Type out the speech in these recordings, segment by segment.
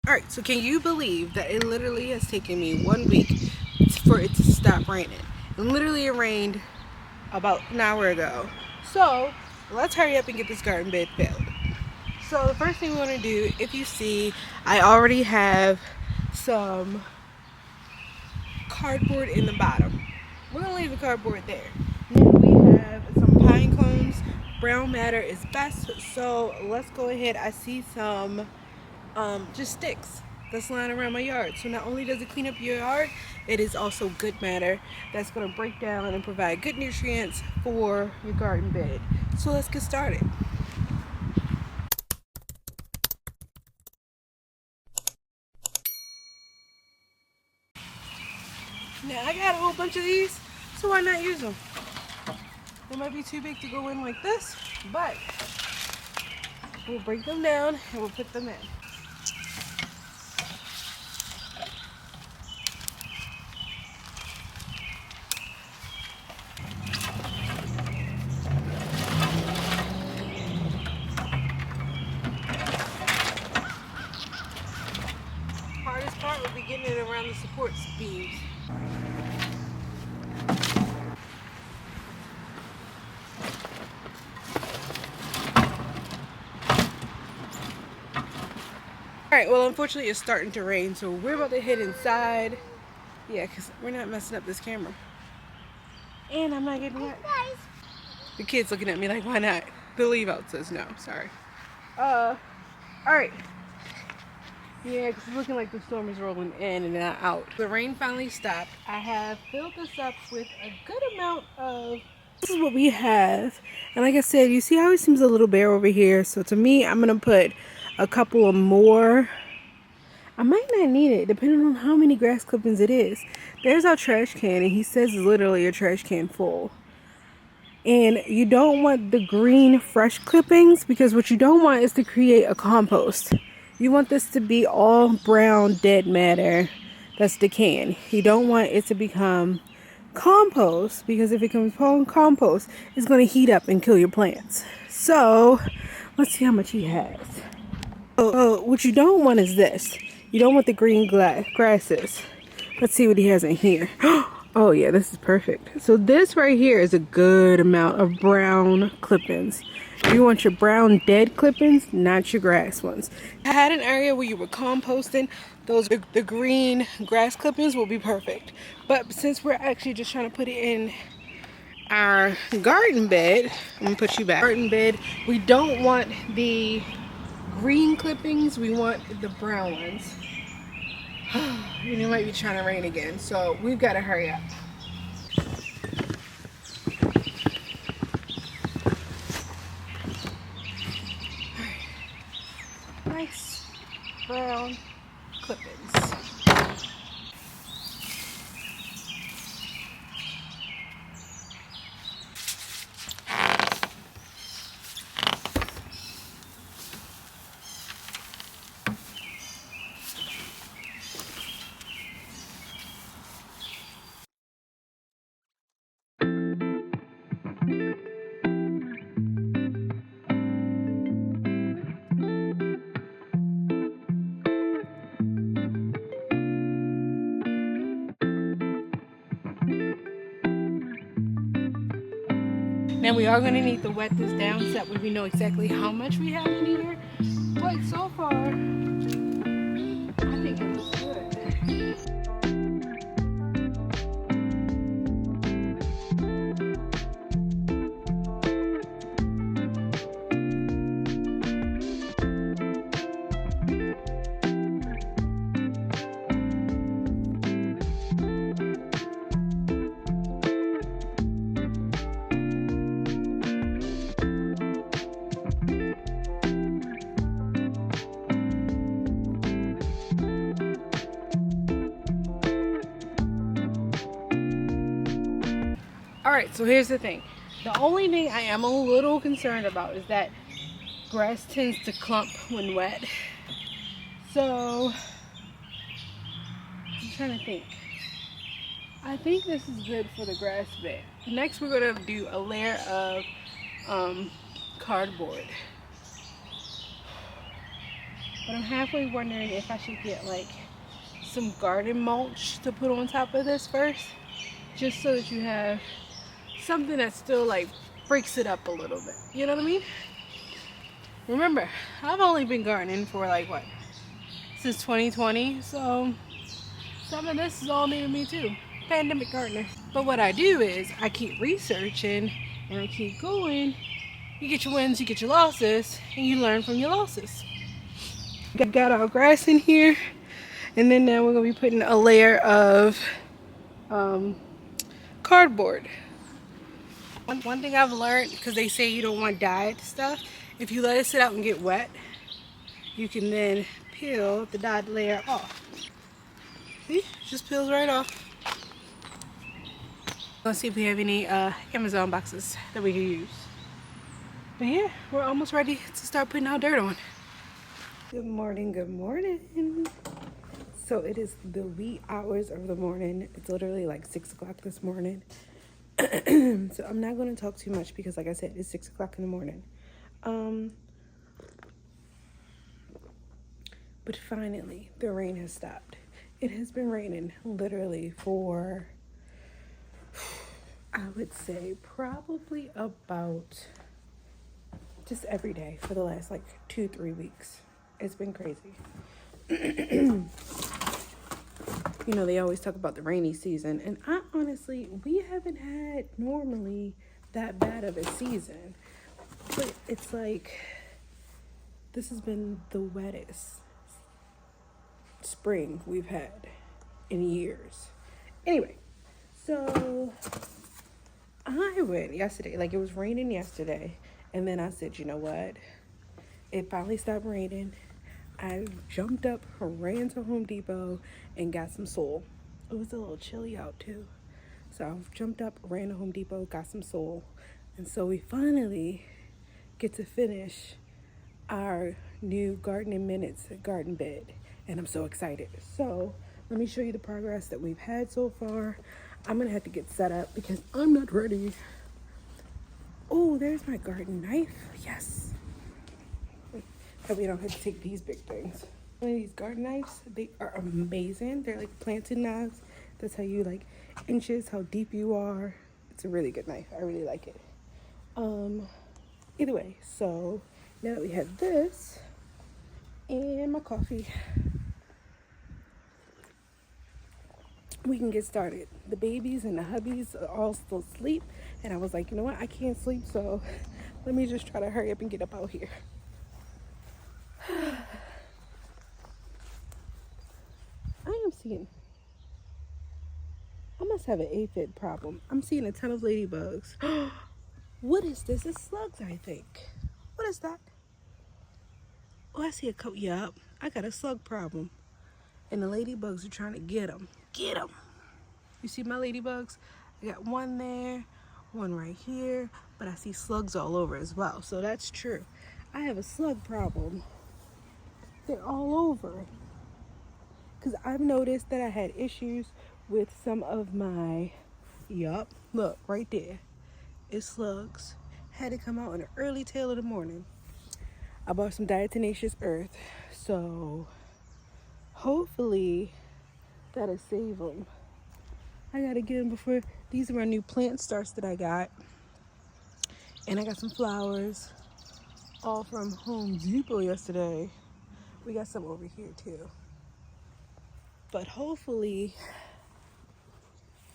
Alright, so can you believe that it literally has taken me 1 week for it to stop raining? And literally it rained about an hour ago. So let's hurry up and get this garden bed filled. So the first thing we want to do, if you see, I already have some cardboard in the bottom. We're going to leave the cardboard there. Then we have some pine cones. Brown matter is best, so let's go ahead. I see some just sticks that's lying around my yard. So not only does it clean up your yard, it is also good matter that's going to break down and provide good nutrients for your garden bed. So let's get started. Now I got a whole bunch of these, so why not use them? They might be too big to go in like this, but we'll break them down and we'll put them in. Hardest part will be getting it around the support beams. Alright, well unfortunately it's starting to rain, so we're about to head inside. Yeah, because we're not messing up this camera. And I'm not getting wet. The kid's looking at me like, why not? The leave out says no, sorry. Alright. Yeah, because it's looking like the storm is rolling in and not out. The rain finally stopped. I have filled this up with a good amount of... This is what we have. And like I said, you see how it seems a little bare over here. So to me, I'm going to put a couple of more. I might not need it, depending on how many grass clippings it is. There's our trash can, and he says it's literally a trash can full. And you don't want the green fresh clippings, because what you don't want is to create a compost. You want this to be all brown dead matter that's decaying. You don't want it to become compost, because if it becomes compost, it's going to heat up and kill your plants. So let's see how much he has. Oh, what you don't want is this. You don't want the green grasses. Let's see what he has in here. Oh yeah, this is perfect. So this right here is a good amount of brown clippings. You want your brown dead clippings, not your grass ones. I had an area where you were composting. The green grass clippings will be perfect. But since we're actually just trying to put it in our garden bed, I'm gonna put you back. Garden bed, we don't want the green clippings, we want the brown ones. And it might be trying to rain again, so we've got to hurry up. Nice brown clippings. Now we are going to need to wet this down so that way we know exactly how much we have in here. But so far, I think it looks good. Alright, so here's the thing. The only thing I am a little concerned about is that grass tends to clump when wet. So, I'm trying to think. I think this is good for the grass bed. Next we're going to do a layer of cardboard. But I'm halfway wondering if I should get like some garden mulch to put on top of this first, just so that you have something that still like breaks it up a little bit. You know what I mean? Remember, I've only been gardening for like what, since 2020, so some of this is all new to me too. Pandemic gardener. But what I do is I keep researching and I keep going. You get your wins, you get your losses, and you learn from your losses. Got our grass in here, and then now we're gonna be putting a layer of cardboard. One thing I've learned, because they say you don't want dyed stuff, if you let it sit out and get wet, you can then peel the dyed layer off. See, it just peels right off. Let's see if we have any Amazon boxes that we can use. But yeah, we're almost ready to start putting our dirt on. Good morning, good morning. So it is the wee hours of the morning. It's literally like 6 o'clock this morning. So I'm not going to talk too much because like I said, it's 6 o'clock in the morning. But finally, the rain has stopped. It has been raining literally for, I would say, probably about just every day for the last like 2-3 weeks. It's been crazy. You know, they always talk about the rainy season, and I honestly, we haven't had normally that bad of a season, but it's like this has been the wettest spring we've had in years. Anyway, so I went yesterday, like it was raining yesterday, and then I said, you know what, it finally stopped raining. I jumped up, ran to Home Depot, and got some soil. It was a little chilly out too. So I jumped up, ran to Home Depot, got some soil. And so we finally get to finish our new Garden in Minutes garden bed. And I'm so excited. So let me show you the progress that we've had so far. I'm gonna have to get set up because I'm not ready. Oh, there's my garden knife. Yes. That we don't have to take these big things. One of these garden knives, they are amazing. They're like planted knives. That's how you like inches how deep you are. It's a really good knife. I really like it. Either way, so now that we have this and my coffee, we can get started. The babies and the hubbies are all still asleep, and I was like, you know what, I can't sleep, so let me just try to hurry up and get up out here. I must have an aphid problem. I'm seeing a ton of ladybugs. What is this? It's slugs, I think. What is that? Oh, I see a coat. Yup, I got a slug problem. And the ladybugs are trying to get them. Get them. You see my ladybugs? I got one there, one right here, but I see slugs all over as well. So that's true. I have a slug problem. They're all over. Because I've noticed that I had issues with some of my, yup, look, right there. It's slugs. Had to come out in the early tail of the morning. I bought some diatomaceous earth. So, hopefully, that'll save them. I gotta get them before, these are my new plant starts that I got. And I got some flowers, all from Home Depot yesterday. We got some over here too. But hopefully,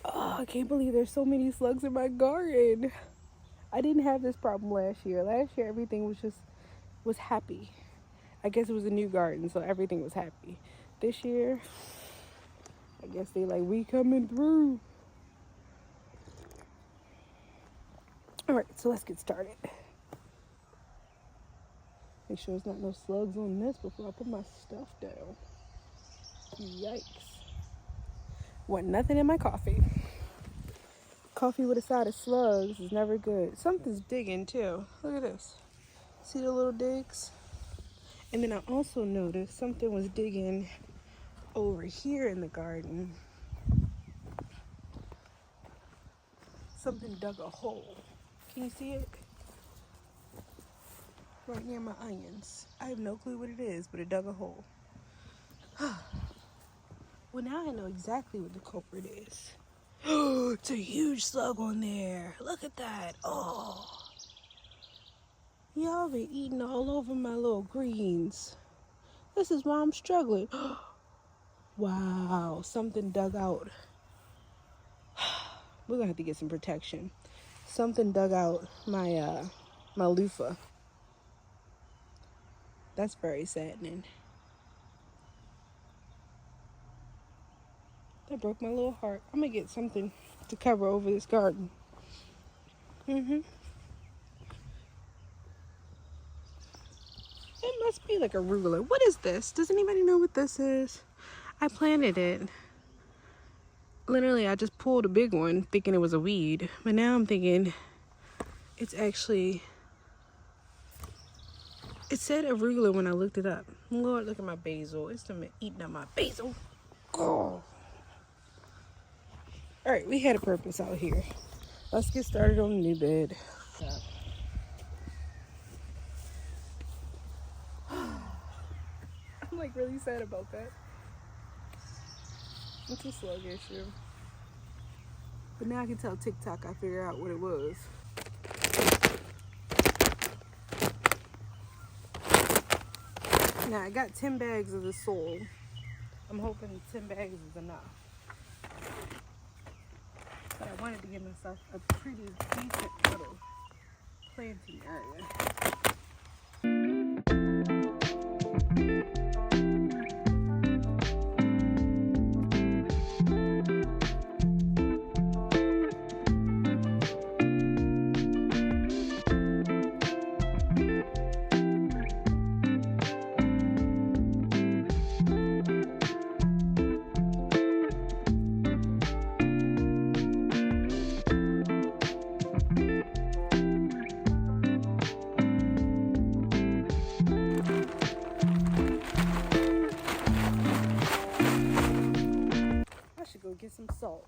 oh, I can't believe there's so many slugs in my garden. I didn't have this problem last year. Last year, everything was happy. I guess it was a new garden, so everything was happy. This year, I guess they like, we coming through. All right, so let's get started. Make sure there's not no slugs on this before I put my stuff down. Yikes. Want nothing in my coffee. Coffee with a side of slugs is never good. Something's digging too. Look at this. See the little digs? And then I also noticed something was digging over here in the garden. Something dug a hole. Can you see it? right near my onions. I have no clue what it is, but it dug a hole. Well, now I know exactly what the culprit is. It's a huge slug on there. Look at that. Oh, y'all been eating all over my little greens. This is why I'm struggling. Wow, something dug out. We're gonna have to get some protection. Something dug out my my loofah. That's very saddening. That broke my little heart. I'm gonna get something to cover over this garden. It must be like arugula. What is this? Does anybody know what this is? I planted it. Literally, I just pulled a big one thinking it was a weed. But now I'm thinking it's actually... It said arugula when I looked it up. Lord, look at my basil. It's them eating up my basil. Oh. Alright, we had a purpose out here. Let's get started on a new bed. I'm like really sad about that. It's a slug issue. But now I can tell TikTok I figure out what it was. Now I got 10 bags of the soil. I'm hoping 10 bags is enough. But I wanted to give myself a pretty decent little planting area. Go get some salt.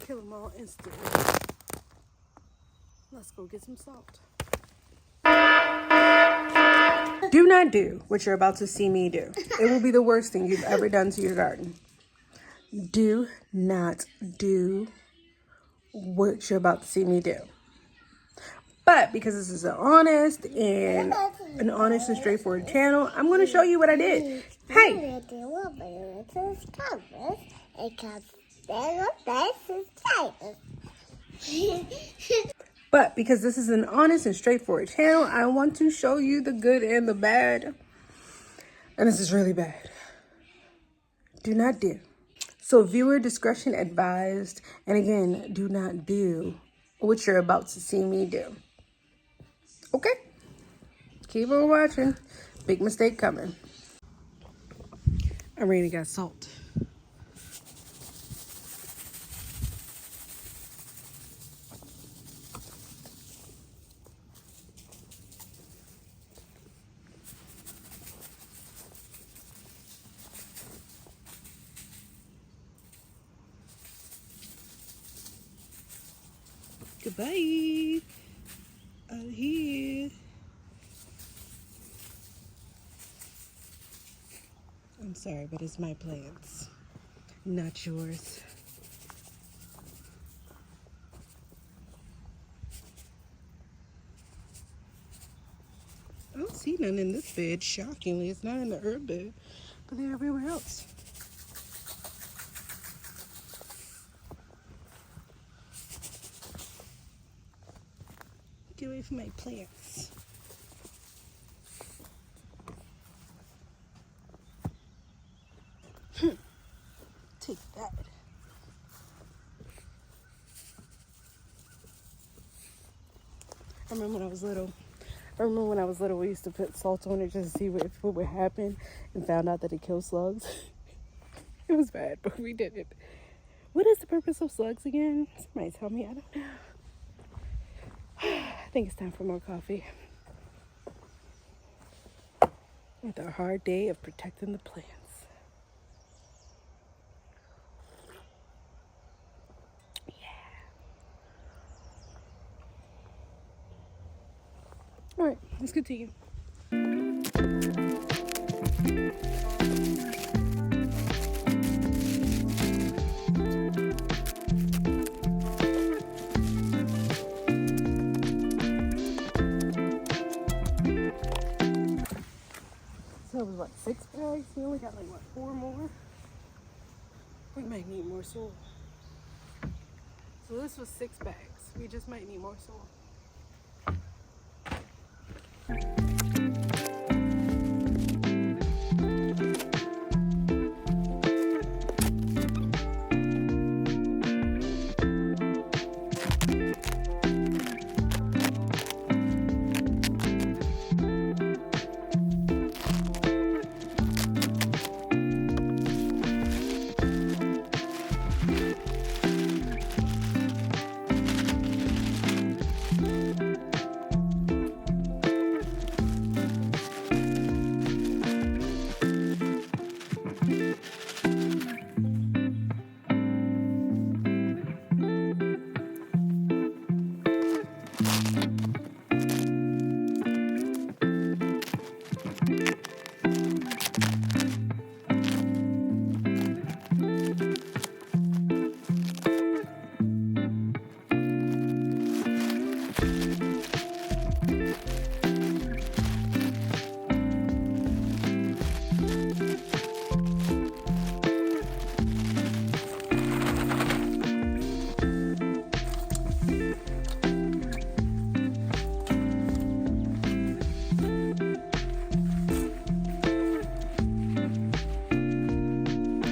Kill them all instantly. Let's go get some salt. Do not do what you're about to see me do. It will be the worst thing you've ever done to your garden. Do not do what you're about to see me do. But because this is an honest and straightforward channel, I'm going to show you what I did. Hey! But because this is an honest and straightforward channel, I want to show you the good and the bad. And this is really bad. Do not do. So viewer discretion advised. And again, do not do what you're about to see me do. Okay? Keep on watching. Big mistake coming. I already got salt. Goodbye. Out here. I'm sorry, but it's my plants, not yours. I don't see none in this bed, shockingly. It's not in the herb bed, but they're everywhere else. Get away from my plants. Take that. I remember when I was little, we used to put salt on it just to see what would happen, and found out that it kills slugs. It was bad, but we did it. What is the purpose of slugs again? Somebody tell me. I don't know. I think it's time for more coffee. With our hard day of protecting the plants. let's continue. So it was what, 6 bags? We only got like what, 4 more? We might need more soil. So this was 6 bags. We just might need more soil. I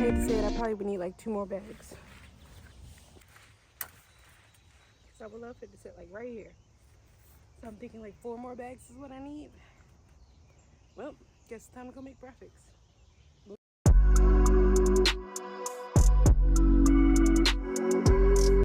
hate to say it, I probably would need like 2 more bags. So I would love for it to sit like right here. So I'm thinking like 4 more bags is what I need. Well, guess it's time to go make breakfast.